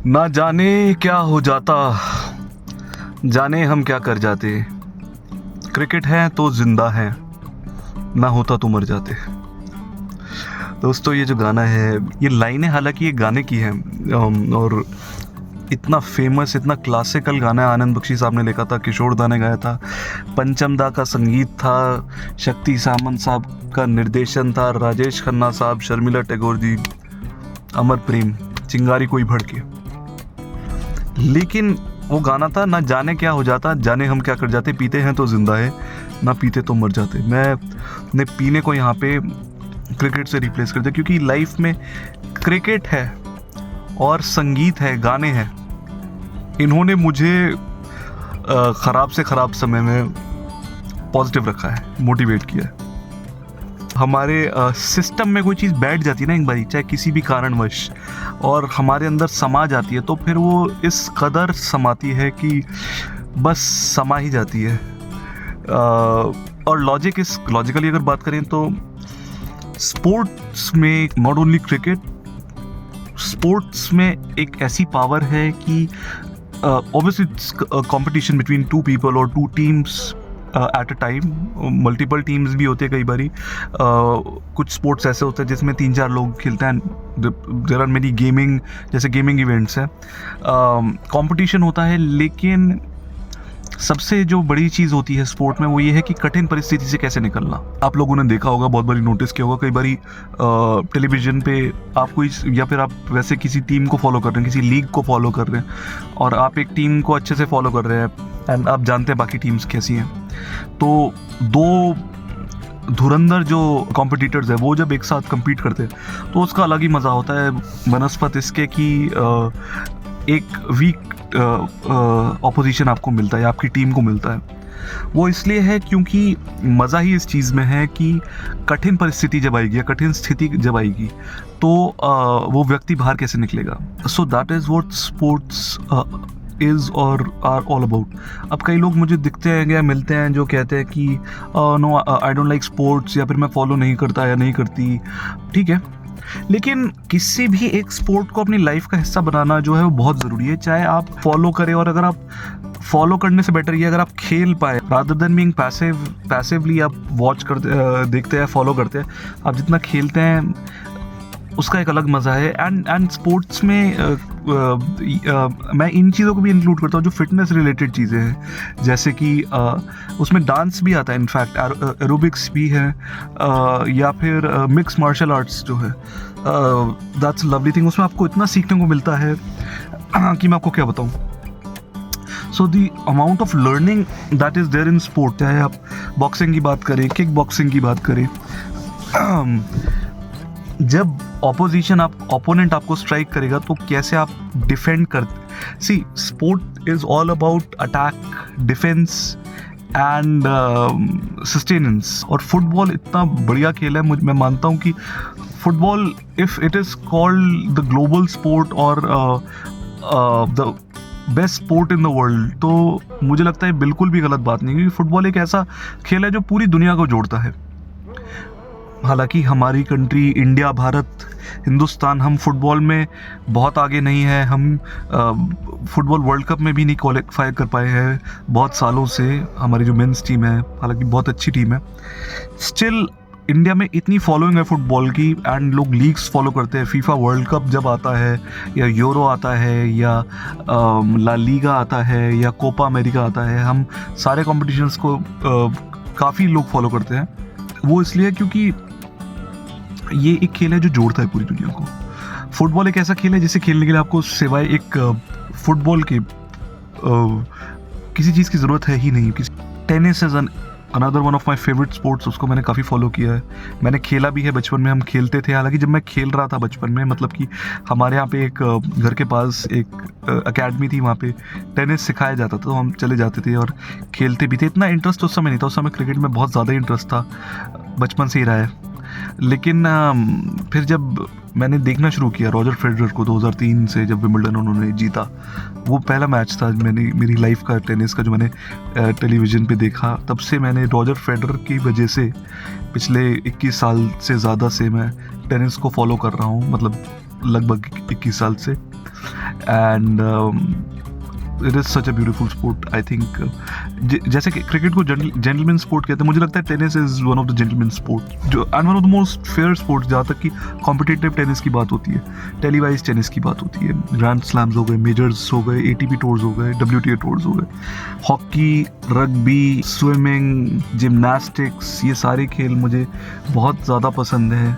ना जाने क्या हो जाता, जाने हम क्या कर जाते। क्रिकेट है तो जिंदा है, ना होता तो मर जाते। दोस्तों ये जो गाना है, ये लाइनें हालांकि ये गाने की हैं और इतना फेमस, इतना क्लासिकल गाना है। आनंद बख्शी साहब ने लिखा था, किशोर दा ने गाया था, पंचम दा का संगीत था, शक्ति सामंत साहब का निर्देशन था, राजेश खन्ना साहब, शर्मिला टैगोर जी, अमर प्रेम, चिंगारी कोई भड़के। लेकिन वो गाना था, ना जाने क्या हो जाता, जाने हम क्या कर जाते। पीते हैं तो जिंदा है, ना पीते तो मर जाते। मैं ने पीने को यहाँ पे क्रिकेट से रिप्लेस कर दिया, क्योंकि लाइफ में क्रिकेट है और संगीत है, गाने हैं। इन्होंने मुझे ख़राब से ख़राब समय में पॉजिटिव रखा है, मोटिवेट किया है। हमारे सिस्टम में कोई चीज़ बैठ जाती है ना एक बारी, चाहे किसी भी कारणवश, और हमारे अंदर समा जाती है, तो फिर वो इस कदर समाती है कि बस समा ही जाती है। और लॉजिकली अगर बात करें तो स्पोर्ट्स में, नॉट ओनली क्रिकेट, स्पोर्ट्स में एक ऐसी पावर है कि obviously it's competition between two people और two teams at a time. Multiple teams भी होते हैं कई बारी। कुछ स्पोर्ट्स ऐसे होते हैं जिसमें 3-4 लोग खेलते हैं। देयर आर मेनी गेमिंग, जैसे गेमिंग इवेंट्स हैं, कंपटीशन होता है। लेकिन सबसे जो बड़ी चीज़ होती है स्पोर्ट में, वो ये है कि कठिन परिस्थिति से कैसे निकलना। आप लोगों ने देखा होगा, बहुत बारी नोटिस किया होगा, कई बारी टेलीविज़न पे आप कोई, या फिर आप वैसे किसी टीम को फॉलो कर रहे हैं, किसी लीग को फॉलो कर रहे हैं, और आप एक टीम को अच्छे से फॉलो कर रहे हैं एंड आप जानते हैं बाकी टीम्स कैसी हैं, तो दो धुरंधर जो कॉम्पिटिटर्स है वो जब एक साथ compete करते हैं तो उसका अलग ही मज़ा होता है, बनस्पत इसके कि एक वीक ऑपोजिशन आपको मिलता है, आपकी टीम को मिलता है। वो इसलिए है क्योंकि मज़ा ही इस चीज़ में है कि कठिन परिस्थिति जब आएगी या कठिन स्थिति जब आएगी तो वो व्यक्ति बाहर कैसे निकलेगा। So that is what sports is और आर ऑल अबाउट। अब कई लोग मुझे दिखते हैं या मिलते हैं जो कहते हैं कि no I don't like sports, या फिर मैं फॉलो नहीं करता या नहीं करती। ठीक है, लेकिन किसी भी एक स्पोर्ट को अपनी लाइफ का हिस्सा बनाना जो है वो बहुत ज़रूरी है। चाहे आप फॉलो करें, और अगर आप फॉलो करने से बेटर ये अगर आप खेल पाए, रादर देन बीइंग पैसिवली आप वॉच करते, देखते हैं, फॉलो करते हैं, आप जितना खेलते हैं उसका एक अलग मज़ा है। एंड स्पोर्ट्स में मैं इन चीज़ों को भी इंक्लूड करता हूँ जो फिटनेस रिलेटेड चीज़ें हैं, जैसे कि उसमें डांस भी आता है, इनफैक्ट एरोबिक्स भी है, या फिर मिक्स मार्शल आर्ट्स जो है, दैट्स लवली थिंग। उसमें आपको इतना सीखने को मिलता है कि मैं आपको क्या बताऊँ। So the amount of learning that is there in sport, चाहे आप बॉक्सिंग की बात करें, किक बॉक्सिंग की बात करें, जब ओपोनेंट आपको स्ट्राइक करेगा तो कैसे आप डिफेंड करते। See, sport is all about attack, defence and sustenance. और फुटबॉल इतना बढ़िया खेल है, मैं मानता हूँ कि football, if it is called the global sport और the best sport in the world, तो मुझे लगता है बिल्कुल भी गलत बात नहीं, क्योंकि फुटबॉल एक ऐसा खेल है जो पूरी दुनिया को जोड़ता है। हालांकि हमारी कंट्री, इंडिया, भारत, हिंदुस्तान, हम फुटबॉल में बहुत आगे नहीं है। हम फुटबॉल वर्ल्ड कप में भी नहीं क्वालिफाई कर पाए हैं बहुत सालों से। हमारी जो मेंस टीम है, हालांकि बहुत अच्छी टीम है, स्टिल इंडिया में इतनी फॉलोइंग है फुटबॉल की, एंड लोग लीग्स फॉलो करते हैं। फीफा वर्ल्ड कप जब आता है, या यूरो आता है, या ला लीगा आता है, या कोपा अमेरिका आता है, हम सारे कॉम्पिटिशन्स को काफ़ी लोग फॉलो करते हैं। वो इसलिए क्योंकि ये एक खेल है जो जोड़ता है पूरी दुनिया को। फुटबॉल एक ऐसा खेल है जिसे खेलने के लिए आपको सिवाय एक फुटबॉल के किसी चीज़ की ज़रूरत है ही नहीं। Tennis is another one of my favourite sports, उसको मैंने काफ़ी फॉलो किया है, मैंने खेला भी है। बचपन में हम खेलते थे, हालांकि जब मैं खेल रहा था बचपन में, मतलब कि हमारे यहाँ पे एक घर के पास एक अकेडमी थी, वहाँ पे टेनिस सिखाया जाता था, तो हम चले जाते थे और खेलते भी थे। इतना इंटरेस्ट उस समय नहीं था, उस समय क्रिकेट में बहुत ज़्यादा इंटरेस्ट था, बचपन से ही रहा है। लेकिन फिर जब मैंने देखना शुरू किया रॉजर फेडरर को 2003 से, जब विंबलडन उन्होंने जीता, वो पहला मैच था मेरी लाइफ का टेनिस का जो मैंने टेलीविज़न पे देखा। तब से मैंने रॉजर फेडरर की वजह से पिछले 21 साल से ज़्यादा से मैं टेनिस को फॉलो कर रहा हूँ, मतलब लगभग 21 साल से। And it is such a beautiful sport I think. जैसे कि क्रिकेट को जेंटलमैन स्पोर्ट कहते हैं, मुझे लगता है tennis is one of the gentleman sport जो and one of the most fair sports. जहाँ तक कि कॉम्पिटिटिव टेनिस की बात होती है, टेलीवाइज टेनिस की बात होती है, ग्रैंड स्लैम्स हो गए, मेजर्स हो गए, ATP टूर्स हो गए, WTA टूर्स हो गए, हॉकी, रग्बी, स्विमिंग, जिम्नास्टिक्स, ये सारे खेल मुझे बहुत ज़्यादा पसंद हैं.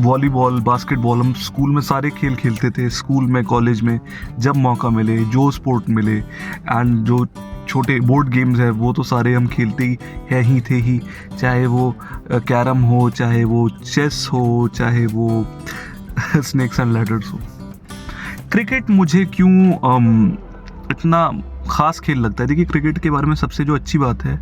वॉलीबॉल, बास्केटबॉल, हम स्कूल में सारे खेल खेलते थे, स्कूल में, कॉलेज में, जब मौका मिले, जो स्पोर्ट मिले. एंड जो छोटे बोर्ड गेम्स है वो तो सारे हम खेलते ही थे ही, चाहे वो कैरम हो, चाहे वो चेस हो, चाहे वो स्नेक्स एंड लैडर्स हो. क्रिकेट मुझे क्यों इतना ख़ास खेल लगता है? देखिए, क्रिकेट के बारे में सबसे जो अच्छी बात है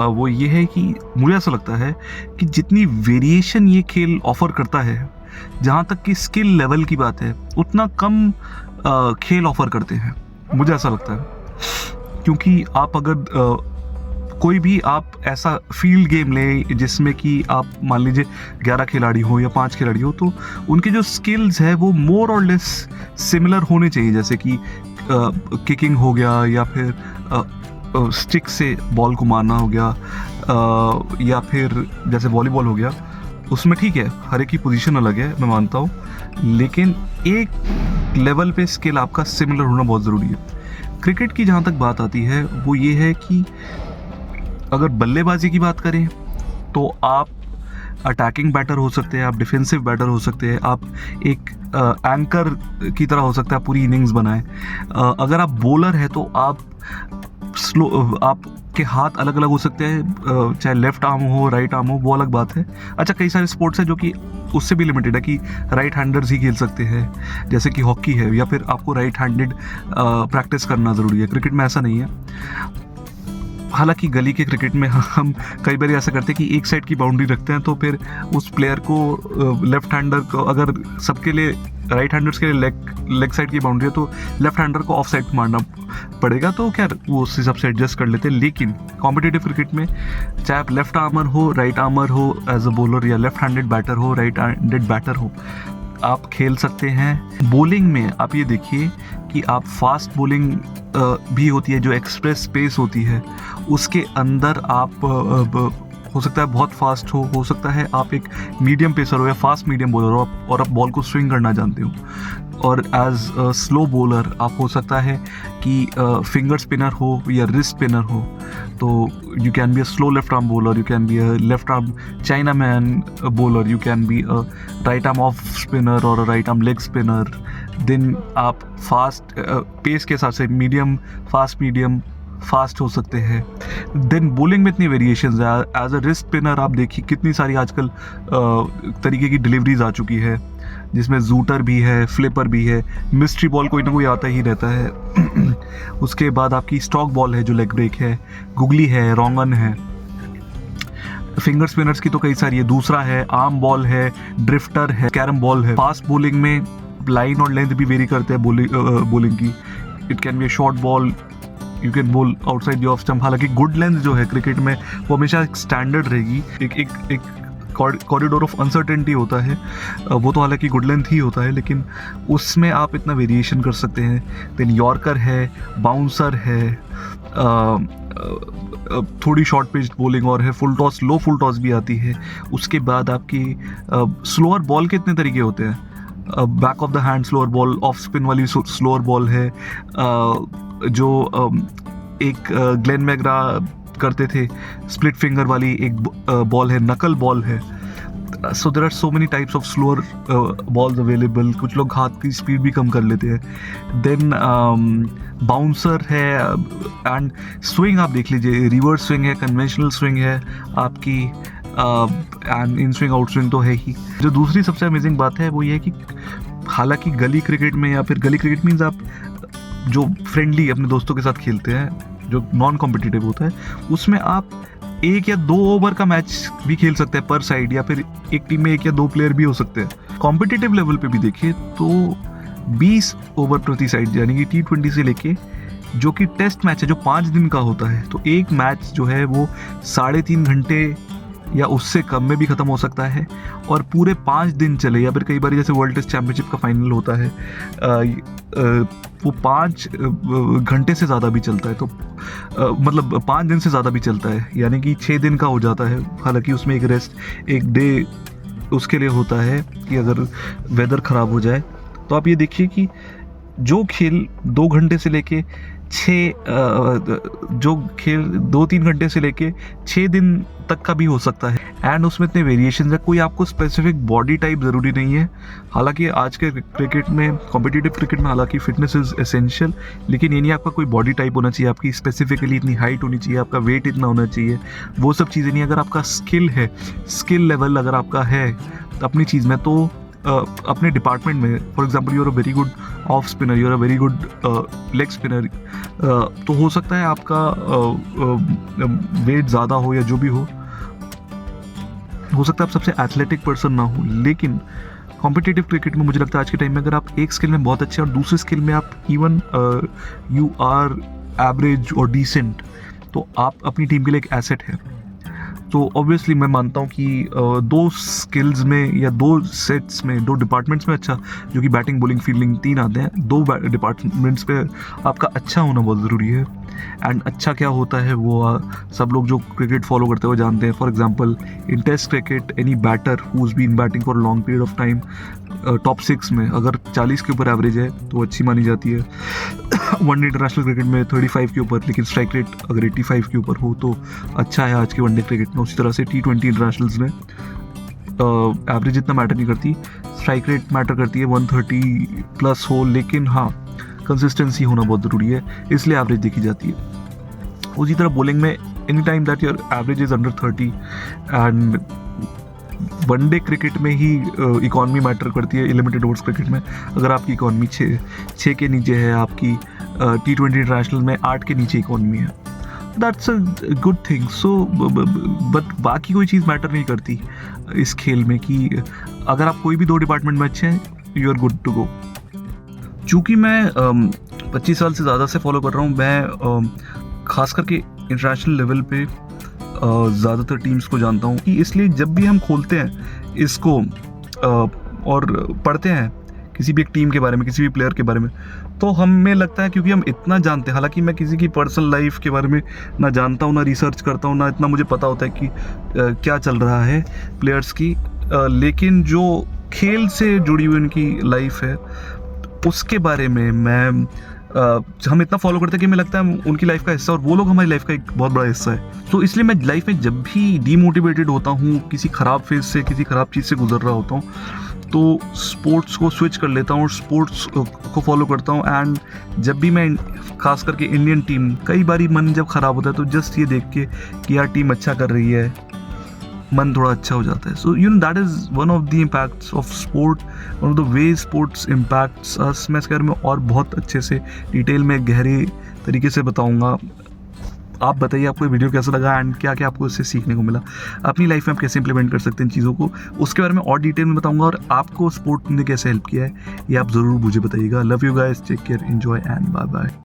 वो ये है कि मुझे ऐसा लगता है कि जितनी वेरिएशन ये खेल ऑफ़र करता है, जहाँ तक कि स्किल लेवल की बात है, उतना कम खेल ऑफ़र करते हैं, मुझे ऐसा लगता है. क्योंकि आप अगर कोई भी आप ऐसा फील्ड गेम लें जिसमें कि आप मान लीजिए 11 खिलाड़ी हो या 5 खिलाड़ी हो, तो उनके जो स्किल्स है वो मोर और लेस सिमिलर होने चाहिए. जैसे कि किकिंग हो गया, या फिर स्टिक से बॉल को मारना हो गया, या फिर जैसे वॉलीबॉल हो गया. उसमें ठीक है, हर एक की पोजीशन अलग है, मैं मानता हूँ, लेकिन एक लेवल पे स्किल आपका सिमिलर होना बहुत ज़रूरी है. क्रिकेट की जहाँ तक बात आती है वो ये है कि अगर बल्लेबाजी की बात करें तो आप अटैकिंग बैटर हो सकते हैं, आप डिफेंसिव बैटर हो सकते हैं, आप एक एंकर की तरह हो सकता है, पूरी इनिंग्स बनाएं. अगर आप बॉलर है तो आप आपके हाथ अलग अलग हो सकते हैं, चाहे लेफ्ट आर्म हो, राइट आर्म हो, वो अलग बात है. अच्छा, कई सारे स्पोर्ट्स हैं जो कि उससे भी लिमिटेड है कि राइट हैंडर्स ही खेल सकते हैं, जैसे कि हॉकी है, या फिर आपको राइट हैंडेड प्रैक्टिस करना ज़रूरी है. क्रिकेट में ऐसा नहीं है. हालांकि गली के क्रिकेट में हम कई बार ऐसा करते हैं कि एक साइड की बाउंड्री रखते हैं, तो फिर उस प्लेयर को, लेफ्ट हैंडर को, अगर सबके लिए राइट हैंडर्स के लिए लेग साइड की बाउंड्री है तो लेफ्ट हैंडर को ऑफ साइड मारना पड़ेगा, तो क्या वो उस हिसाब से एडजस्ट कर लेते हैं. लेकिन कॉम्पिटिटिव क्रिकेट में चाहे आप लेफ्ट आर्मर हो, राइट आर्मर हो एज अ बॉलर, या लेफ्ट हैंडेड बैटर हो, राइट हैंडेड बैटर हो, आप खेल सकते हैं. बॉलिंग में आप ये देखिए कि आप फास्ट बॉलिंग भी होती है, जो एक्सप्रेस स्पेस होती है, उसके अंदर आप हो सकता है बहुत फास्ट हो सकता है आप एक मीडियम पेसर हो या फास्ट मीडियम बॉलर हो, और आप बॉल को स्विंग करना जानते हो. और एज स्लो बॉलर आप हो सकता है कि फिंगर स्पिनर हो या रिस्ट स्पिनर हो. तो you can be a slow left arm bowler, you can be a left arm chinaman bowler, you can be a right arm off spinner और right arm leg spinner. Then आप fast pace के हिसाब से medium fast हो सकते हैं. Then bowling में इतनी वेरिएशंस है. एज अ रिस्ट स्पिनर आप देखिए कितनी सारी आजकल तरीके की डिलीवरीज आ चुकी है, जिसमें जूटर भी है, फ्लिपर भी है, मिस्ट्री बॉल कोई ना कोई आता ही रहता है. उसके बाद आपकी स्टॉक बॉल है जो लेग ब्रेक है, गुगली है, रोंगन है. फिंगर स्पिनर्स की तो कई सारी है. दूसरा है आर्म बॉल है, ड्रिफ्टर है, कैरम बॉल है. फास्ट बॉलिंग में लाइन और लेंथ भी वेरी करते हैं बॉलिंग की. It can be a short ball, you can ball outside the off stump. हालांकि गुड लेंथ जो है क्रिकेट में वो हमेशा एक स्टैंडर्ड रहेगी. एक कॉरिडोर ऑफ अनसर्टेनिटी होता है, वो तो हालांकि गुड लेंथ ही होता है, लेकिन उसमें आप इतना वेरिएशन कर सकते हैं. देन यॉर्कर है, बाउंसर है, थोड़ी शॉर्ट पिच बॉलिंग और है, फुल टॉस, लो फुल टॉस भी आती है. उसके बाद आपकी स्लोअर बॉल के इतने तरीके होते हैं. Back of the hand slower ball, off spin वाली स्लोअर बॉल है, जो एक ग्लेन मैग्रा करते थे, स्प्लिट फिंगर वाली एक बॉल है, नकल बॉल है. So there are so many types of slower balls available. कुछ लोग हाथ की स्पीड भी कम कर लेते हैं. देन बाउंसर है. एंड स्विंग आप देख लीजिए, रिवर्स स्विंग है, कन्वेंशनल स्विंग है आपकी, and in swing out swing तो है ही. जो दूसरी सबसे अमेजिंग बात है वो ये है कि हालांकि गली क्रिकेट में, या फिर गली क्रिकेट मीन्स आप जो फ्रेंडली अपने दोस्तों के साथ खेलते हैं, जो नॉन कॉम्पिटिटिव होता है, उसमें आप 1 या 2 ओवर का मैच भी खेल सकते हैं पर साइड, या फिर एक टीम में 1 या 2 प्लेयर भी हो सकते हैं. कॉम्पिटिटिव लेवल पे भी देखिए तो 20 ओवर प्रति साइड, यानी कि T20 से लेके जो कि टेस्ट मैच है जो 5 दिन का होता है, तो एक मैच जो है वो 3.5 घंटे या उससे कम में भी ख़त्म हो सकता है, और पूरे 5 दिन चले, या फिर कई बार जैसे वर्ल्ड टेस्ट चैम्पियनशिप का फाइनल होता है वो 5 घंटे से ज़्यादा भी चलता है, तो मतलब 5 दिन से ज़्यादा भी चलता है, यानी कि 6 दिन का हो जाता है। हालांकि उसमें एक रेस्ट, एक डे उसके लिए होता है कि अगर वेदर ख़राब हो जाए। तो आप ये देखिए कि जो खेल 2 घंटे से लेके 2-3 घंटे से लेके 6 दिन तक का भी हो सकता है, एंड उसमें इतने वेरिएशन है। कोई आपको स्पेसिफिक बॉडी टाइप ज़रूरी नहीं है। हालांकि आज के क्रिकेट में, कॉम्पिटिटिव क्रिकेट में, हालांकि फिटनेस इज़ एसेंशियल, लेकिन ये नहीं आपका कोई बॉडी टाइप होना चाहिए, आपकी स्पेसिफिकली इतनी हाइट होनी चाहिए, आपका वेट इतना होना चाहिए, वो सब चीज़ें नहीं। अगर आपका स्किल है, स्किल लेवल अगर आपका है अपनी चीज़ में, तो अपने डिपार्टमेंट में, for example you are a very good off spinner, you are a very good leg spinner, तो हो सकता है आपका वेट ज़्यादा हो या जो भी हो सकता है आप सबसे एथलेटिक पर्सन ना हो, लेकिन कॉम्पिटिटिव क्रिकेट में मुझे लगता है आज के टाइम में अगर आप एक स्किल में बहुत अच्छे और दूसरे स्किल में आप इवन यू आर एवरेज और डिसेंट, तो आप अपनी टीम के लिए एक एसेट है। तो ऑब्वियसली मैं मानता हूँ कि 2 स्किल्स में या 2 सेट्स में, 2 डिपार्टमेंट्स में अच्छा, जो कि बैटिंग, बॉलिंग, फील्डिंग 3 आते हैं, 2 डिपार्टमेंट्स पे आपका अच्छा होना बहुत ज़रूरी है। एंड अच्छा क्या होता है वो सब लोग जो क्रिकेट फॉलो करते हुए जानते हैं। For example in test cricket, any batter who is been batting for long period of time, top 6 में अगर 40 के ऊपर एवरेज है तो अच्छी मानी जाती है। वनडे इंटरनेशनल क्रिकेट में 35 के ऊपर, लेकिन स्ट्राइक रेट अगर 85 के ऊपर हो तो अच्छा है आज के वनडे क्रिकेट में। उसी तरह से T20 इंटरनेशनल्स में एवरेज इतना मैटर नहीं करती, स्ट्राइक रेट मैटर करती है, 130 प्लस हो, लेकिन हाँ कंसिस्टेंसी होना बहुत ज़रूरी है, इसलिए एवरेज देखी जाती है। उसी तरह बॉलिंग में any time that your average is under 30, and one day cricket में ही इकॉनमी मैटर करती है। लिमिटेड ओवर्स क्रिकेट में अगर आपकी इकॉनमी 6 के नीचे है, आपकी T20 इंटरनेशनल में 8 के नीचे इकॉनमी है, that's a good thing. So but बाकी कोई चीज़ मैटर नहीं करती इस खेल में, कि अगर आप कोई भी 2 डिपार्टमेंट में अच्छे हैं, you are good to go. चूँकि मैं 25 साल से ज़्यादा से फॉलो कर रहा हूँ, मैं ख़ास करके इंटरनेशनल लेवल पे ज़्यादातर टीम्स को जानता हूँ, कि इसलिए जब भी हम खोलते हैं इसको और पढ़ते हैं किसी भी एक टीम के बारे में, किसी भी प्लेयर के बारे में, तो हमें लगता है क्योंकि हम इतना जानते हैं, हालांकि मैं किसी की पर्सनल लाइफ के बारे में ना जानता हूँ, ना रिसर्च करता हूँ, ना इतना मुझे पता होता है कि क्या चल रहा है प्लेयर्स की, लेकिन जो खेल से जुड़ी हुई उनकी लाइफ है उसके बारे में हम इतना फॉलो करते हैं कि हमें लगता है उनकी लाइफ का हिस्सा, और वो लोग हमारी लाइफ का एक बहुत बड़ा हिस्सा है। तो इसलिए मैं लाइफ में जब भी डीमोटिवेटेड होता हूँ, किसी ख़राब फेज से, किसी ख़राब चीज़ से गुजर रहा होता हूँ, तो स्पोर्ट्स को स्विच कर लेता हूँ और स्पोर्ट्स को फॉलो करता हूँ। एंड जब भी मैं खास करके इंडियन टीम, कई बारी मन जब ख़राब होता है तो जस्ट ये देख के कि यार टीम अच्छा कर रही है, मन थोड़ा अच्छा हो जाता है। So you know that is one of the impacts of sport, one of the way sports impacts us. मैं इसके बारे में और बहुत अच्छे से डिटेल में गहरे तरीके से बताऊंगा। आप बताइए आपको ये वीडियो कैसा लगा, एंड क्या क्या आपको इससे सीखने को मिला, अपनी लाइफ में आप कैसे इंप्लीमेंट कर सकते हैं इन चीज़ों को, उसके बारे में और डिटेल में बताऊंगा। और आपको स्पोर्ट ने कैसे हेल्प किया है ये आप ज़रूर मुझे बताइएगा। Love you guys, take care, enjoy and bye bye.